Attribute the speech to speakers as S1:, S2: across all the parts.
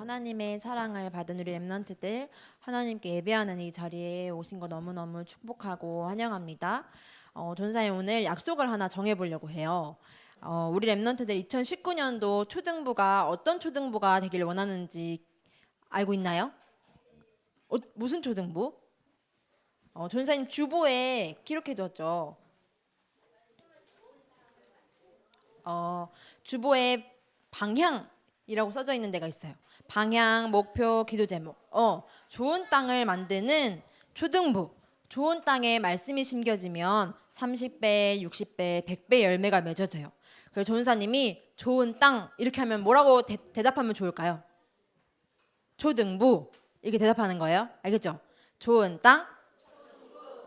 S1: 하나님의 사랑을 받은 우리 렘넌트들, 하나님께 예배하는 이 자리에 오신 거 너무너무 축복하고 환영합니다. 전사님 오늘 약속을 하나 정해보려고 해요. 우리 렘넌트들 2019년도 초등부가 어떤 초등부가 되길 원하는지 알고 있나요? 무슨 초등부? 전사님 주보에 기록해두었죠. 주보에 방향이라고 써져 있는 데가 있어요. 방향, 목표, 기도 제목. 좋은 땅을 만드는 초등부. 좋은 땅에 말씀이 심겨지면 30배, 60배, 100배 열매가 맺어져요. 그래서 전사님이 좋은 땅 이렇게 하면 뭐라고 대답하면 좋을까요? 초등부 이렇게 대답하는 거예요. 알겠죠? 좋은 땅.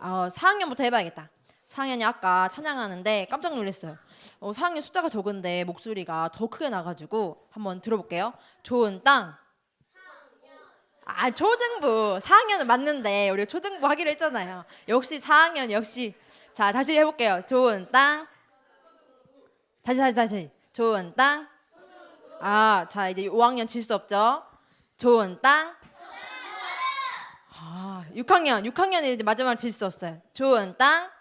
S1: 4학년부터 해봐야겠다. 4학년이 아까 찬양하는데 깜짝 놀랐어요. 4학년 숫자가 적은데 목소리가 더 크게 나가지고 한번 들어볼게요. 좋은 땅. 초등부. 4학년은 맞는데 우리가 초등부 하기로 했잖아요. 역시 4학년 역시. 자, 다시 해볼게요. 좋은 땅. 다시. 좋은 땅. 자, 이제 5학년 질 수 없죠. 좋은 땅. 6학년이 이제 마지막으로 질 수 없어요. 좋은 땅.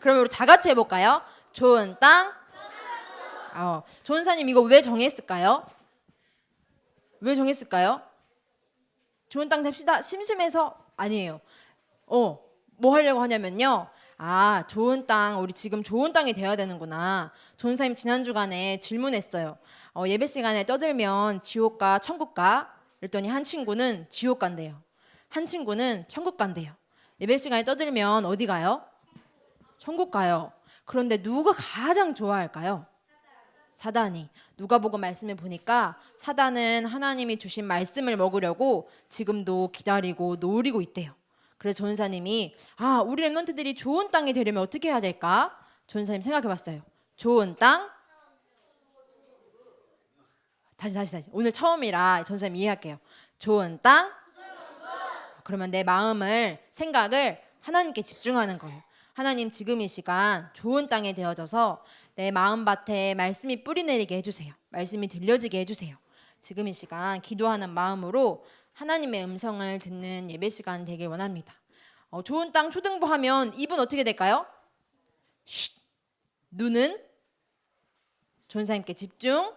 S1: 그럼 우리 다 같이 해볼까요? 좋은 땅. 조은사님 이거 왜 정했을까요? 왜 정했을까요? 좋은 땅 됩시다. 심심해서? 아니에요. 뭐 하려고 하냐면요. 좋은 땅, 우리 지금 좋은 땅이 되어야 되는구나. 조은사님 지난 주간에 질문했어요. 예배 시간에 떠들면 지옥과 천국 가? 그랬더니 한 친구는 지옥 간대요. 한 친구는 천국 간대요. 예배 시간에 떠들면 어디 가요? 천국 가요. 그런데 누가 가장 좋아할까요? 사단이. 누가복음 말씀을 보니까 사단은 하나님이 주신 말씀을 먹으려고 지금도 기다리고 노리고 있대요. 그래서 전사님이 우리 렘넌트들이 좋은 땅이 되려면 어떻게 해야 될까? 전사님 생각해봤어요. 좋은 땅. 다시. 오늘 처음이라 전사님 이해할게요. 좋은 땅. 그러면 내 마음을 생각을 하나님께 집중하는 거예요. 하나님 지금 이 시간 좋은 땅에 되어져서 내 마음밭에 말씀이 뿌리내리게 해주세요. 말씀이 들려지게 해주세요. 지금 이 시간 기도하는 마음으로 하나님의 음성을 듣는 예배 시간 되길 원합니다. 좋은 땅 초등부 하면 입은 어떻게 될까요? 눈은 전사님께 집중,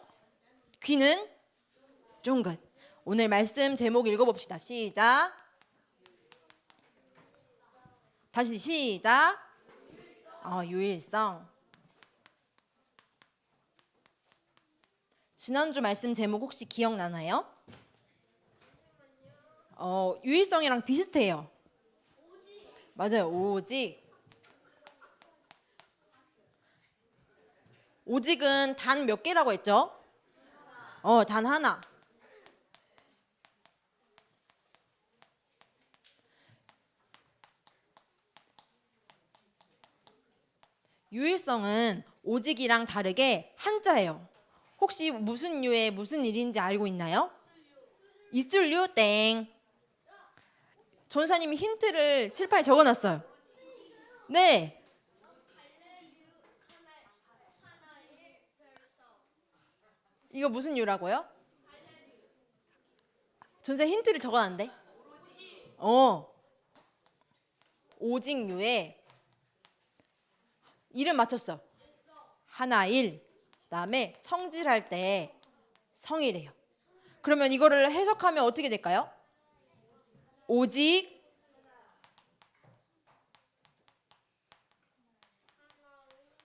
S1: 귀는 쫑긋. 오늘 말씀 제목 읽어봅시다. 시작. 다시 시작. 유일성. 지난주 말씀 제목 혹시 기억나나요? 유일성이랑 비슷해요. 맞아요. 오직은 단 몇 개라고 했죠? 단 하나. 유일성은 오직이랑 다르게 한자예요. 혹시 무슨 유의 무슨 일인지 알고 있나요? 이슬류 땡. 전사님이 힌트를 칠판에 적어놨어요. 네. 이거 무슨 유라고요? 전사 힌트를 적어놨는데. 오직유에 이름 맞췄어. 하나일. 그다음에 성질할 때 성이래요. 그러면 이거를 해석하면 어떻게 될까요? 오직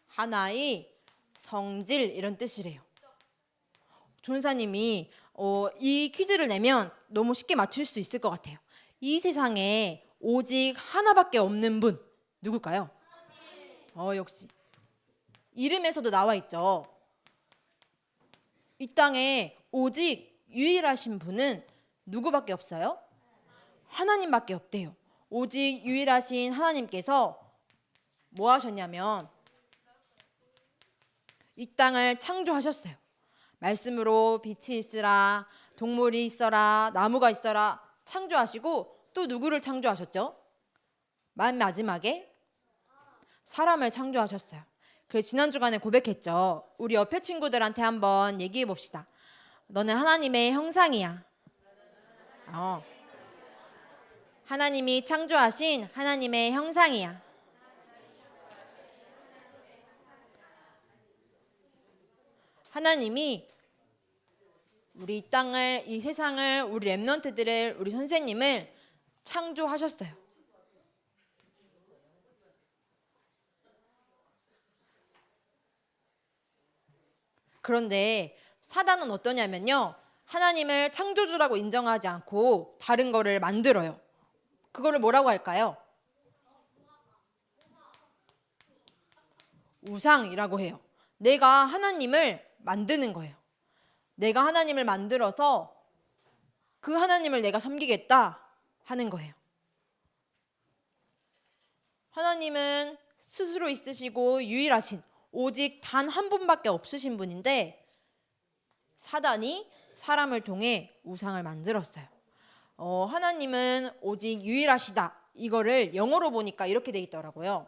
S1: 하나의 성질 이런 뜻이래요. 전사님이 이 퀴즈를 내면 너무 쉽게 맞출 수 있을 것 같아요. 이 세상에 오직 하나밖에 없는 분 누굴까요? 역시 이름에서도 나와 있죠. 이 땅에 오직 유일하신 분은 누구밖에 없어요? 하나님밖에 없대요. 오직 유일하신 하나님께서 뭐 하셨냐면 이 땅을 창조하셨어요. 말씀으로 빛이 있으라, 동물이 있어라, 나무가 있어라 창조하시고 또 누구를 창조하셨죠? 맨 마지막에 사람을 창조하셨어요. 그래서 지난 주간에 고백했죠. 우리 옆에 친구들한테 한번 얘기해 봅시다. 너는 하나님의 형상이야. 하나님이 창조하신 하나님의 형상이야. 하나님이 우리 이 땅을, 이 세상을, 우리 렘넌트들을, 우리 선생님을 창조하셨어요. 그런데 사단은 어떠냐면요, 하나님을 창조주라고 인정하지 않고 다른 거를 만들어요. 그거를 뭐라고 할까요? 우상이라고 해요. 내가 하나님을 만드는 거예요. 내가 하나님을 만들어서 그 하나님을 내가 섬기겠다 하는 거예요. 하나님은 스스로 있으시고 유일하신, 오직 단 한 분밖에 없으신 분인데 사단이 사람을 통해 우상을 만들었어요. 하나님은 오직 유일하시다. 이거를 영어로 보니까 이렇게 돼 있더라고요.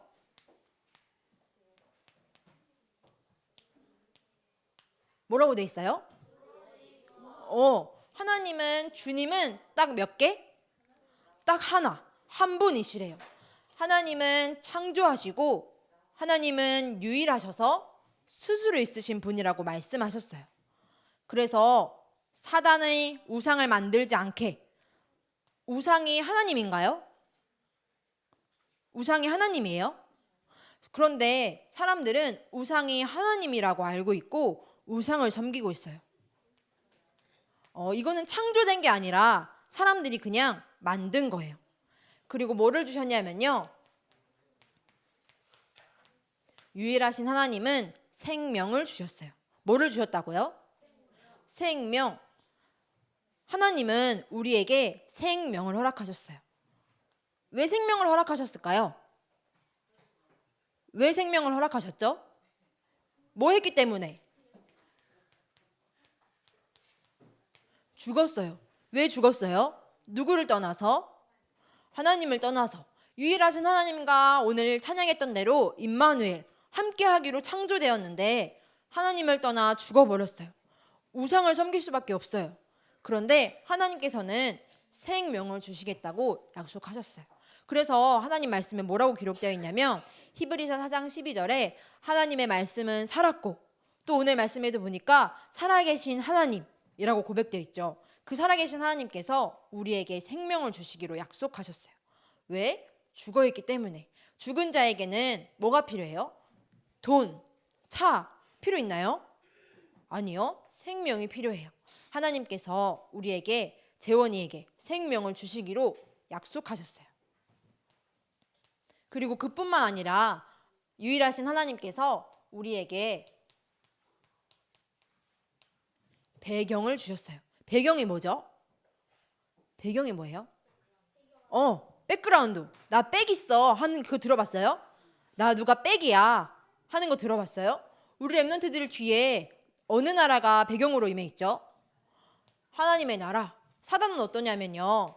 S1: 뭐라고 돼 있어요? 하나님은, 주님은 딱 몇 개? 딱 하나, 한 분이시래요. 하나님은 창조하시고 하나님은 유일하셔서 스스로 있으신 분이라고 말씀하셨어요. 그래서 사단의 우상을 만들지 않게. 우상이 하나님인가요? 우상이 하나님이에요? 그런데 사람들은 우상이 하나님이라고 알고 있고 우상을 섬기고 있어요. 이거는 창조된 게 아니라 사람들이 그냥 만든 거예요. 그리고 뭐를 주셨냐면요, 유일하신 하나님은 생명을 주셨어요. 뭐를 주셨다고요? 생명. 하나님은 우리에게 생명을 허락하셨어요. 왜 생명을 허락하셨을까요? 왜 생명을 허락하셨죠? 뭐 했기 때문에? 죽었어요. 왜 죽었어요? 누구를 떠나서? 하나님을 떠나서. 유일하신 하나님과 오늘 찬양했던 대로 임마누엘, 함께하기로 창조되었는데 하나님을 떠나 죽어버렸어요. 우상을 섬길 수밖에 없어요. 그런데 하나님께서는 생명을 주시겠다고 약속하셨어요. 그래서 하나님 말씀에 뭐라고 기록되어 있냐면 히브리서 4장 12절에 하나님의 말씀은 살았고, 또 오늘 말씀에도 보니까 살아계신 하나님이라고 고백되어 있죠. 그 살아계신 하나님께서 우리에게 생명을 주시기로 약속하셨어요. 왜? 죽어있기 때문에. 죽은 자에게는 뭐가 필요해요? 돈, 차 필요 있나요? 아니요. 생명이 필요해요. 하나님께서 우리에게, 재원이에게 생명을 주시기로 약속하셨어요. 그리고 그뿐만 아니라 유일하신 하나님께서 우리에게 배경을 주셨어요. 배경이 뭐죠? 배경이 뭐예요? 백그라운드. 나 백 있어 하는 그거 들어봤어요? 나 누가 백이야 하는 거 들어봤어요? 우리 렘넌트들 뒤에 어느 나라가 배경으로 임해 있죠? 하나님의 나라. 사단은 어떠냐면요,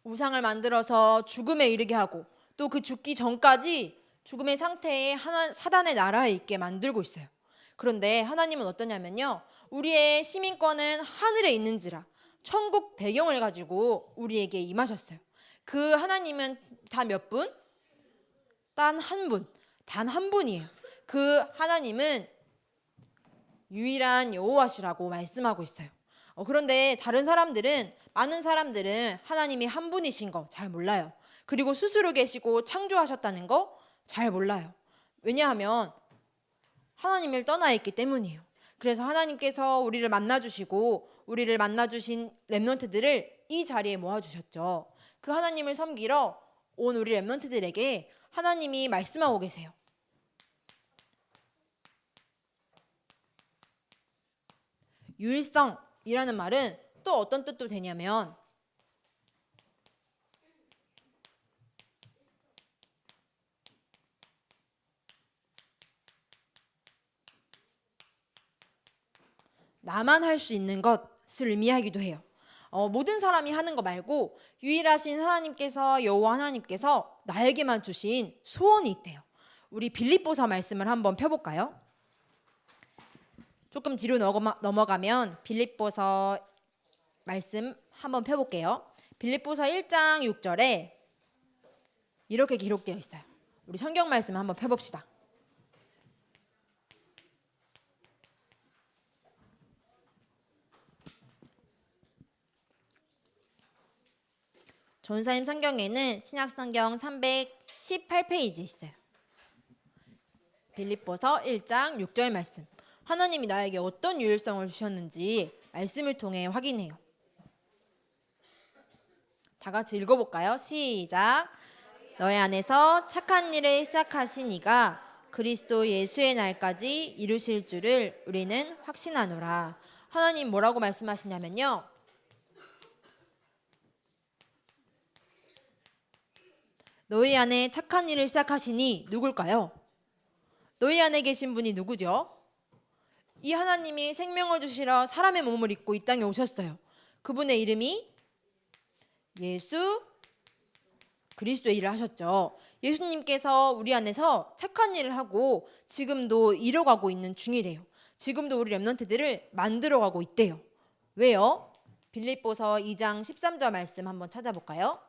S1: 우상을 만들어서 죽음에 이르게 하고 또 그 죽기 전까지 죽음의 상태에 사단의 나라에 있게 만들고 있어요. 그런데 하나님은 어떠냐면요, 우리의 시민권은 하늘에 있는지라 천국 배경을 가지고 우리에게 임하셨어요. 그 하나님은 다 몇 분? 단 한 분. 단 한 분이에요. 그 하나님은 유일한 여호와시라고 말씀하고 있어요. 그런데 많은 사람들은 하나님이 한 분이신 거 잘 몰라요. 그리고 스스로 계시고 창조하셨다는 거 잘 몰라요. 왜냐하면 하나님을 떠나 있기 때문이에요. 그래서 하나님께서 우리를 만나주시고 우리를 만나주신 렘넌트들을 이 자리에 모아주셨죠. 그 하나님을 섬기러 온 우리 렘넌트들에게 하나님이 말씀하고 계세요. 유일성이라는 말은 또 어떤 뜻도 되냐면 나만 할 수 있는 것을 의미하기도 해요. 모든 사람이 하는 거 말고 유일하신 하나님께서, 여호와 하나님께서 나에게만 주신 소원이 있대요. 우리 빌립보서 말씀을 한번 펴볼까요? 조금 뒤로 넘어가면 빌립보서 말씀 한번 펴볼게요. 빌립보서 1장 6절에 이렇게 기록되어 있어요. 우리 성경 말씀 한번 펴봅시다. 전사님 성경에는 신약성경 318페이지 있어요. 빌립보서 1장 6절 말씀. 하나님이 나에게 어떤 유일성을 주셨는지 말씀을 통해 확인해요. 다 같이 읽어볼까요? 시작. 너희 안에서 착한 일을 시작하신 이가 그리스도 예수의 날까지 이루실 줄을 우리는 확신하노라. 하나님 뭐라고 말씀하시냐면요. 너희 안에 착한 일을 시작하시니 누굴까요? 너희 안에 계신 분이 누구죠? 이 하나님이 생명을 주시러 사람의 몸을 입고 이 땅에 오셨어요. 그분의 이름이 예수 그리스도의 일을 하셨죠. 예수님께서 우리 안에서 착한 일을 하고 지금도 이뤄가고 있는 중이래요. 지금도 우리 렘넌트들을 만들어가고 있대요. 왜요? 빌립보서 2장 13절 말씀 한번 찾아볼까요?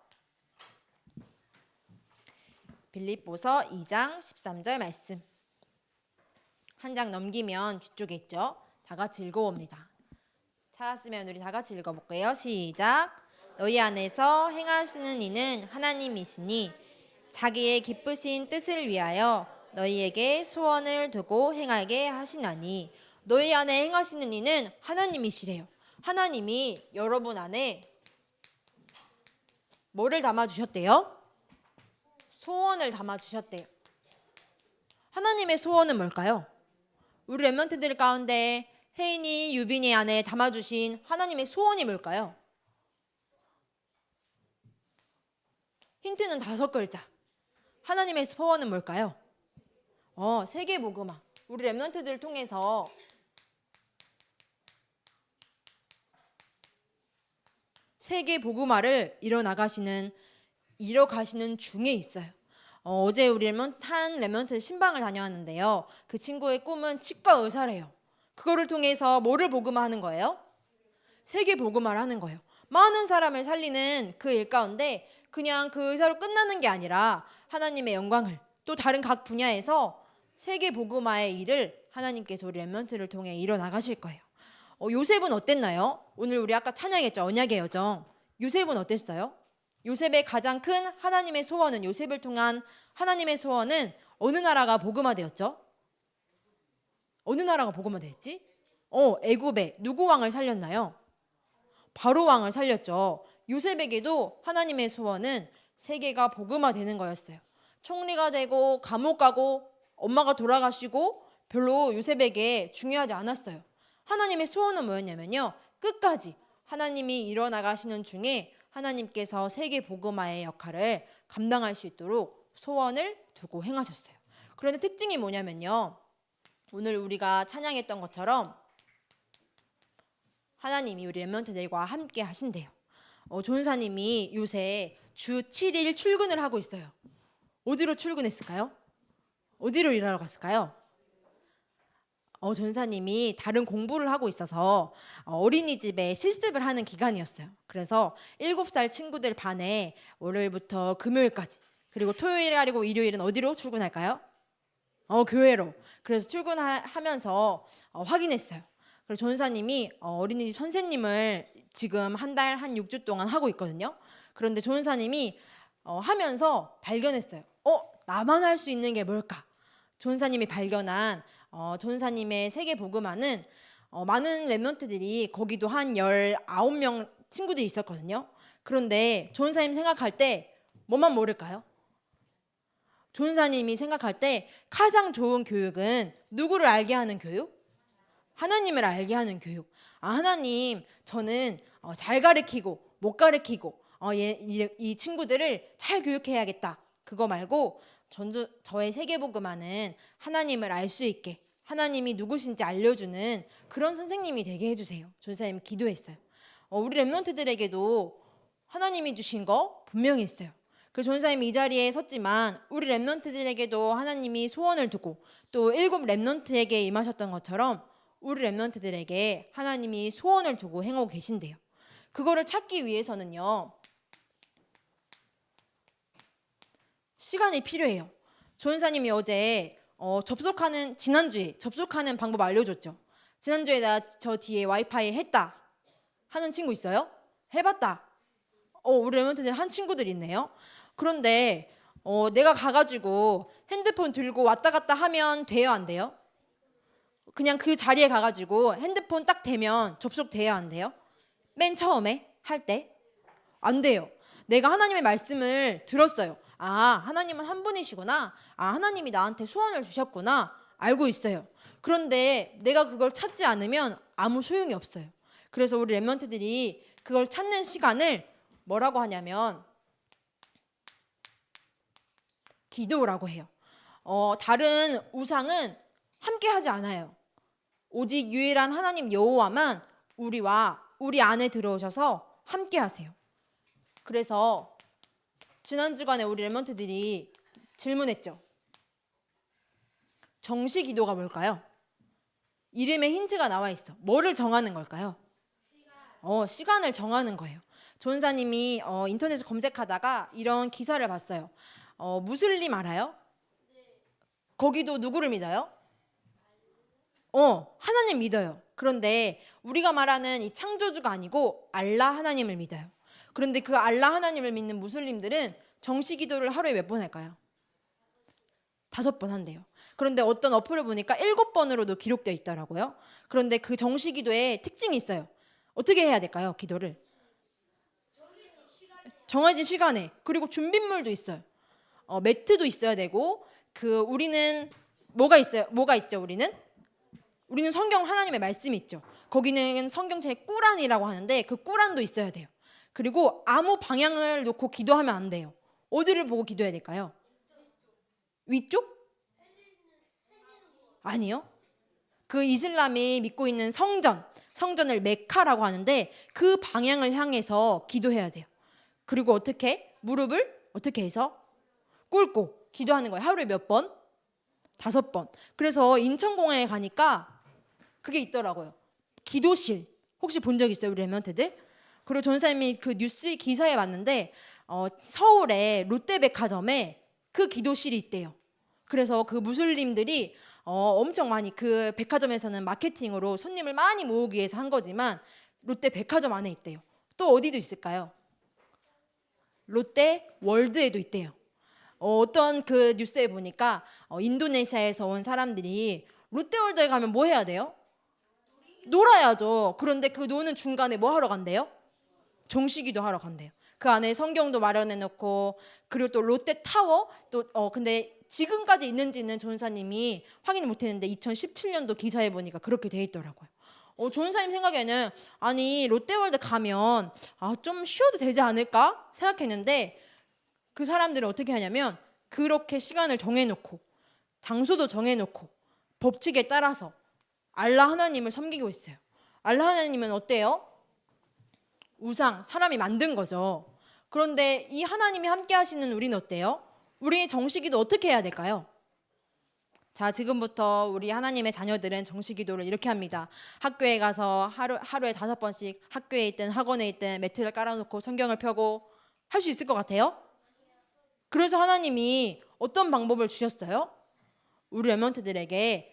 S1: 빌립보서 2장 13절 말씀. 한 장 넘기면 뒤쪽에 있죠. 다 같이 읽어봅니다. 찾았으면 우리 다 같이 읽어볼게요. 시작. 너희 안에서 행하시는 이는 하나님이시니 자기의 기쁘신 뜻을 위하여 너희에게 소원을 두고 행하게 하시나니. 너희 안에 행하시는 이는 하나님이시래요. 하나님이 여러분 안에 뭐를 담아주셨대요? 소원을 담아주셨대요. 하나님의 소원은 뭘까요? 우리 렘넌트들 가운데 혜인이, 유빈이 안에 담아주신 하나님의 소원이 뭘까요? 힌트는 5글자. 하나님의 소원은 뭘까요? 세계복음화. 우리 렘넌트들을 통해서 세계복음화를 이뤄가시는 중에 있어요. 어제 우리 한 렘넌트 신방을 다녀왔는데요. 그 친구의 꿈은 치과 의사래요. 그거를 통해서 뭐를 복음화하는 거예요? 세계 복음화를 하는 거예요. 많은 사람을 살리는 그 일 가운데 그냥 그 의사로 끝나는 게 아니라 하나님의 영광을 또 다른 각 분야에서 세계 복음화의 일을 하나님께서 우리 렘넌트를 통해 이뤄나가실 거예요. 요셉은 어땠나요? 오늘 우리 아까 찬양했죠. 언약의 여정. 요셉은 어땠어요? 요셉의 가장 큰 하나님의 소원은, 요셉을 통한 하나님의 소원은 어느 나라가 복음화되었죠? 어느 나라가 복음화됐지? 애굽의 누구 왕을 살렸나요? 바로 왕을 살렸죠. 요셉에게도 하나님의 소원은 세계가 복음화되는 거였어요. 총리가 되고 감옥 가고 엄마가 돌아가시고 별로 요셉에게 중요하지 않았어요. 하나님의 소원은 뭐였냐면요. 끝까지 하나님이 이뤄나가시는 중에 하나님께서 세계 복음화의 역할을 감당할 수 있도록 소원을 두고 행하셨어요. 그런데 특징이 뭐냐면요. 오늘 우리가 찬양했던 것처럼 하나님이 우리 렘넌트들과 함께 하신대요. 조은사님이 요새 주 7일 출근을 하고 있어요. 어디로 출근했을까요? 어디로 일하러 갔을까요? 전사님이 다른 공부를 하고 있어서 어린이집에 실습을 하는 기간이었어요. 그래서 7살 친구들 반에 월요일부터 금요일까지, 그리고 토요일 그리고 일요일은 어디로 출근할까요? 교회로. 그래서 출근하면서 확인했어요. 그래서 전사님이 어린이집 선생님을 지금 한 달 한 6주 동안 하고 있거든요. 그런데 전사님이 하면서 발견했어요. 나만 할 수 있는 게 뭘까? 전사님이 발견한 전사님의 세계 복음화는 많은 렘넌트들이 거기도 한 19명 친구들이 있었거든요. 그런데 전사님 생각할 때 뭐만 모를까요? 전사님이 생각할 때 가장 좋은 교육은 누구를 알게 하는 교육? 하나님을 알게 하는 교육. 하나님, 저는 잘 가르치고 못 가르치고 이 친구들을 잘 교육해야겠다. 그거 말고 저의 세계복음화는 하나님을 알 수 있게, 하나님이 누구신지 알려주는 그런 선생님이 되게 해주세요. 전사님 기도했어요. 우리 렘넌트들에게도 하나님이 주신 거 분명히 있어요. 그 전사님이 이 자리에 섰지만 우리 렘넌트들에게도 하나님이 소원을 두고 또 7 렘넌트에게 임하셨던 것처럼 우리 렘넌트들에게 하나님이 소원을 두고 행하고 계신대요. 그거를 찾기 위해서는요, 시간이 필요해요. 조은사님이 어제 지난주에 접속하는 방법 알려줬죠. 지난주에 나 저 뒤에 와이파이 했다 하는 친구 있어요? 해봤다. 우리 렘넌트들 한 친구들 있네요. 그런데 내가 가가지고 핸드폰 들고 왔다 갔다 하면 돼요, 안 돼요? 그냥 그 자리에 가가지고 핸드폰 딱 대면 접속돼요, 안 돼요? 맨 처음에 할 때? 안 돼요. 내가 하나님의 말씀을 들었어요. 아, 하나님은 한 분이시구나. 아, 하나님이 나한테 소원을 주셨구나. 알고 있어요. 그런데 내가 그걸 찾지 않으면 아무 소용이 없어요. 그래서 우리 렘넌트들이 그걸 찾는 시간을 뭐라고 하냐면 기도라고 해요. 다른 우상은 함께 하지 않아요. 오직 유일한 하나님 여호와만 우리 안에 들어오셔서 함께 하세요. 그래서 지난 주간에 우리 렘넌트들이 질문했죠. 정시 기도가 뭘까요? 이름에 힌트가 나와 있어. 뭐를 정하는 걸까요? 시간을 정하는 거예요. 조은사님이 인터넷에 검색하다가 이런 기사를 봤어요. 무슬림 알아요? 거기도 누구를 믿어요? 하나님 믿어요. 그런데 우리가 말하는 이 창조주가 아니고 알라 하나님을 믿어요. 그런데 그 알라 하나님을 믿는 무슬림들은 정시 기도를 하루에 몇 번 할까요? 5번 한대요. 그런데 어떤 어플을 보니까 7번으로도 기록되어 있더라고요. 그런데 그 정시 기도에 특징이 있어요. 어떻게 해야 될까요? 기도를 정해진 시간에. 그리고 준비물도 있어요. 매트도 있어야 되고, 우리는 뭐가 있죠? 우리는 성경 하나님의 말씀이 있죠. 거기는 성경책의 꾸란이라고 하는데 그 꾸란도 있어야 돼요. 그리고 아무 방향을 놓고 기도하면 안 돼요. 어디를 보고 기도해야 될까요? 위쪽? 아니요. 그 이슬람이 믿고 있는 성전을 메카라고 하는데 그 방향을 향해서 기도해야 돼요. 그리고 무릎을 어떻게 해서 꿇고 기도하는 거예요. 하루에 몇 번? 5번. 그래서 인천공항에 가니까 그게 있더라고요. 기도실. 혹시 본 적 있어요, 우리 렘넌트들? 그리고 전사님이 그 뉴스 기사에 봤는데 서울의 롯데백화점에 그 기도실이 있대요. 그래서 그 무슬림들이 엄청 많이 그 백화점에서는 마케팅으로 손님을 많이 모으기 위해서 한 거지만 롯데백화점 안에 있대요. 또 어디도 있을까요? 롯데월드에도 있대요. 어떤 그 뉴스에 보니까 인도네시아에서 온 사람들이 롯데월드에 가면 뭐 해야 돼요? 놀아야죠. 그런데 그 노는 중간에 뭐 하러 간대요? 정시기도 하러 간대요. 그 안에 성경도 마련해 놓고, 그리고 또 롯데타워 근데 지금까지 있는지는 조은사님이 확인 못했는데 2017년도 기사에 보니까 그렇게 돼 있더라고요. 조은사님 생각에는 아니 롯데월드 가면 좀 쉬어도 되지 않을까 생각했는데, 그 사람들은 어떻게 하냐면 그렇게 시간을 정해놓고 장소도 정해놓고 법칙에 따라서 알라 하나님을 섬기고 있어요. 알라 하나님은 어때요? 우상, 사람이 만든 거죠. 그런데 이 하나님이 함께 하시는 우리는 어때요? 우리 정시기도 어떻게 해야 될까요? 자, 지금부터 우리 하나님의 자녀들은 정시기도를 이렇게 합니다. 학교에 가서 하루에 5번씩 학교에 있든 학원에 있든 매트를 깔아놓고 성경을 펴고 할 수 있을 것 같아요? 그래서 하나님이 어떤 방법을 주셨어요? 우리 렘넌트들에게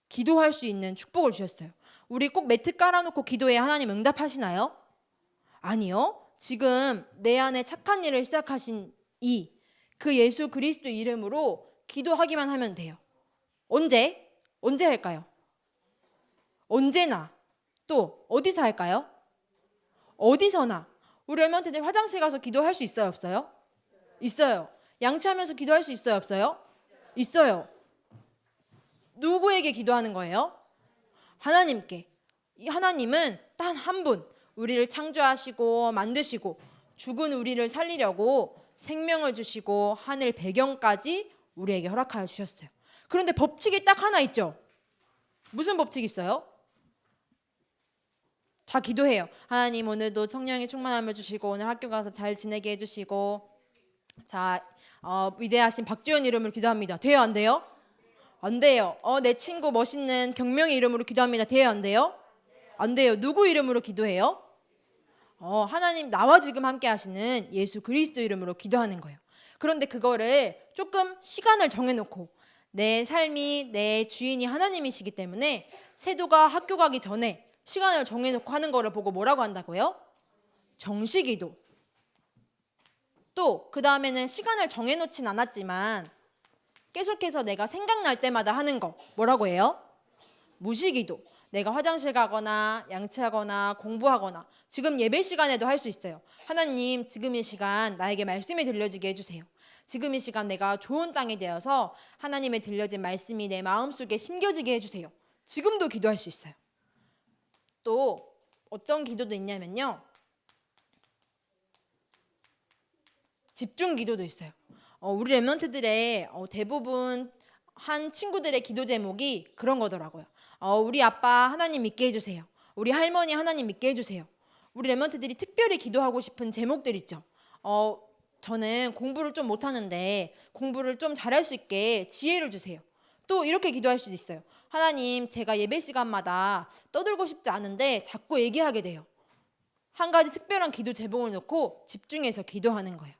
S1: 기도할 수 있는 축복을 주셨어요. 우리 꼭 매트 깔아놓고 기도해야 하나님 응답하시나요? 아니요. 지금 내 안에 착한 일을 시작하신 그 예수 그리스도 이름으로 기도하기만 하면 돼요. 언제 할까요? 언제나. 또 어디서 할까요? 어디서나. 우리 렘넌트들 화장실 가서 기도할 수 있어요, 없어요? 있어요. 양치하면서 기도할 수 있어요, 없어요? 있어요. 누구에게 기도하는 거예요? 하나님께. 이 하나님은 단 한 분, 우리를 창조하시고 만드시고 죽은 우리를 살리려고 생명을 주시고 하늘 배경까지 우리에게 허락하여 주셨어요. 그런데 법칙이 딱 하나 있죠. 무슨 법칙이 있어요? 자, 기도해요. 하나님 오늘도 성령의 충만함을 주시고 오늘 학교 가서 잘 지내게 해주시고 자, 위대하신 박주연 이름으로 기도합니다. 돼요, 안 돼요? 안 돼요. 내 친구 멋있는 경명의 이름으로 기도합니다. 돼요, 안 돼요? 안 돼요. 누구 이름으로 기도해요? 하나님 나와 지금 함께 하시는 예수 그리스도 이름으로 기도하는 거예요. 그런데 그거를 조금 시간을 정해놓고 내 삶이 내 주인이 하나님이시기 때문에 세도가 학교 가기 전에 시간을 정해놓고 하는 거를 보고 뭐라고 한다고요? 정시기도. 또 그 다음에는 시간을 정해놓진 않았지만 계속해서 내가 생각날 때마다 하는 거 뭐라고 해요? 무시기도. 내가 화장실 가거나 양치하거나 공부하거나 지금 예배 시간에도 할 수 있어요. 하나님 지금 이 시간 나에게 말씀이 들려지게 해주세요. 지금 이 시간 내가 좋은 땅이 되어서 하나님의 들려진 말씀이 내 마음속에 심겨지게 해주세요. 지금도 기도할 수 있어요. 또 어떤 기도도 있냐면요, 집중 기도도 있어요. 우리 랩런트들의 대부분 한 친구들의 기도 제목이 그런 거더라고요. 우리 아빠 하나님 믿게 해주세요. 우리 할머니 하나님 믿게 해주세요. 우리 랩런트들이 특별히 기도하고 싶은 제목들 있죠. 저는 공부를 좀 못하는데 공부를 좀 잘할 수 있게 지혜를 주세요. 또 이렇게 기도할 수도 있어요. 하나님, 제가 예배 시간마다 떠들고 싶지 않은데 자꾸 얘기하게 돼요. 한 가지 특별한 기도 제목을 놓고 집중해서 기도하는 거예요.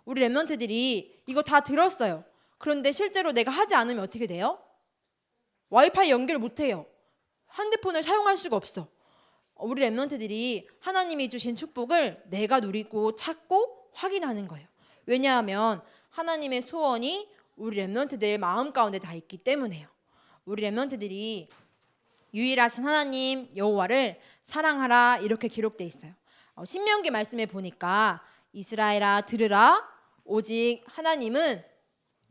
S1: 우리 랩런트들이 이거 다 들었어요. 그런데 실제로 내가 하지 않으면 어떻게 돼요? 와이파이 연결 못해요. 핸드폰을 사용할 수가 없어. 우리 랩런트들이 하나님이 주신 축복을 내가 누리고 찾고 확인하는 거예요. 왜냐하면 하나님의 소원이 우리 랩런트들 마음 가운데 다 있기 때문에요. 우리 랩런트들이 유일하신 하나님 여호와를 사랑하라 이렇게 기록돼 있어요. 신명기 말씀에 보니까 이스라엘아 들으라, 오직 하나님은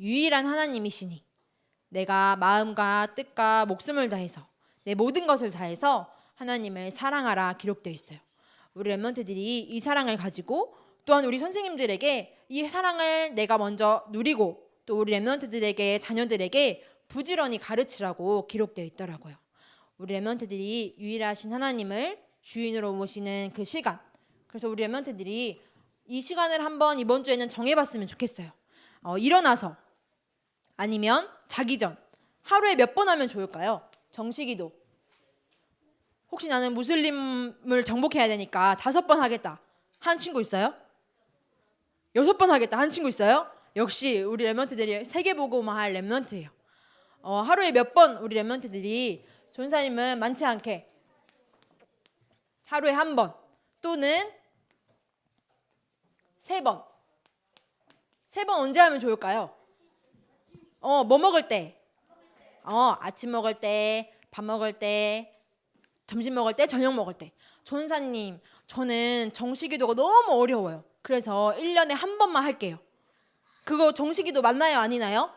S1: 유일한 하나님이시니 내가 마음과 뜻과 목숨을 다해서 내 모든 것을 다해서 하나님을 사랑하라 기록되어 있어요. 우리 랩런트들이 이 사랑을 가지고 또한 우리 선생님들에게 이 사랑을 내가 먼저 누리고 또 우리 랩런트들에게 자녀들에게 부지런히 가르치라고 기록되어 있더라고요. 우리 랩런트들이 유일하신 하나님을 주인으로 모시는 그 시간, 그래서 우리 랩런트들이 이 시간을 한번 이번 주에는 정해봤으면 좋겠어요. 일어나서 아니면 자기 전 하루에 몇 번 하면 좋을까요? 정시기도. 혹시 나는 무슬림을 정복해야 되니까 5번 하겠다 한 친구 있어요? 6번 하겠다 한 친구 있어요? 역시 우리 랩런트들이 세계보고만 할 랩런트예요. 하루에 몇 번 우리 랩런트들이 전사님은 많지 않게 하루에 한 번 또는 3번. 3번 언제 하면 좋을까요? 뭐 먹을 때? 아침 먹을 때, 밥 먹을 때, 점심 먹을 때, 저녁 먹을 때. 전사님, 저는 정시기도가 너무 어려워요. 그래서 1년에 한 번만 할게요. 그거 정시기도 맞나요? 아니나요?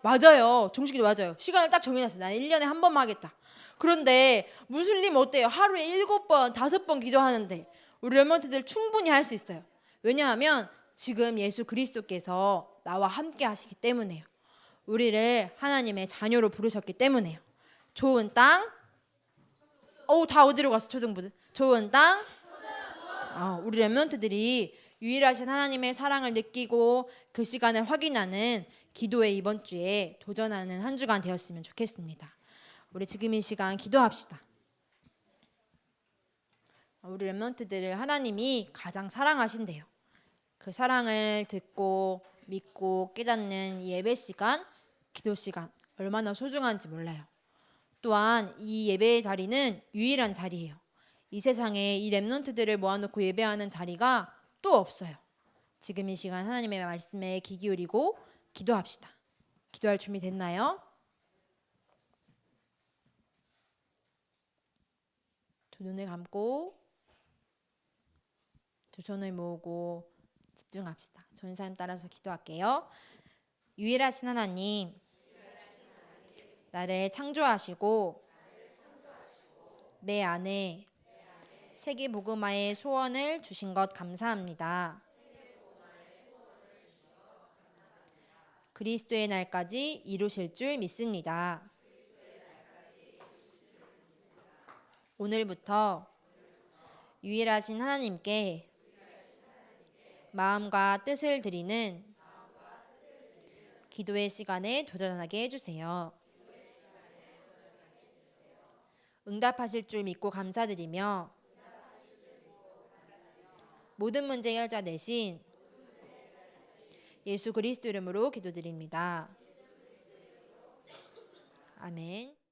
S1: 맞아요. 정시기도 맞아요. 시간을 딱 정해놨어요. 나는 1년에 한 번만 하겠다. 그런데 무슬림 어때요? 하루에 7번, 5번 기도하는데 우리 랩런트들 충분히 할 수 있어요. 왜냐하면 지금 예수 그리스도께서 나와 함께 하시기 때문에요. 우리를 하나님의 자녀로 부르셨기 때문에요. 좋은 땅. 다 어디로 갔어 초등부들? 좋은 땅. 우리 랩런트들이 유일하신 하나님의 사랑을 느끼고 그 시간을 확인하는 기도에 이번 주에 도전하는 한 주간 되었으면 좋겠습니다. 우리 지금 이 시간 기도합시다. 우리 랩런트들을 하나님이 가장 사랑하신대요. 그 사랑을 듣고 믿고 깨닫는 이 예배 시간, 기도 시간 얼마나 소중한지 몰라요. 또한 이 예배의 자리는 유일한 자리예요. 이 세상에 이 랩런트들을 모아놓고 예배하는 자리가 또 없어요. 지금 이 시간 하나님의 말씀에 귀 기울이고 기도합시다. 기도할 준비 됐나요? 두 눈을 감고 두 손을 모으고 집중합시다. 전사님 따라서 기도할게요. 유일하신 하나님, 나를 창조하시고 내 안에 세계복음화의 소원을 주신 것 감사합니다. 그리스도의 날까지 이루실 줄 믿습니다. 오늘부터 유일하신 하나님께 마음과 뜻을 드리는 기도의 시간에 도전하게 해주세요. 응답하실 줄 믿고 감사드리며 모든 문제 해결자 되신 예수 그리스도 이름으로 기도드립니다. 아멘.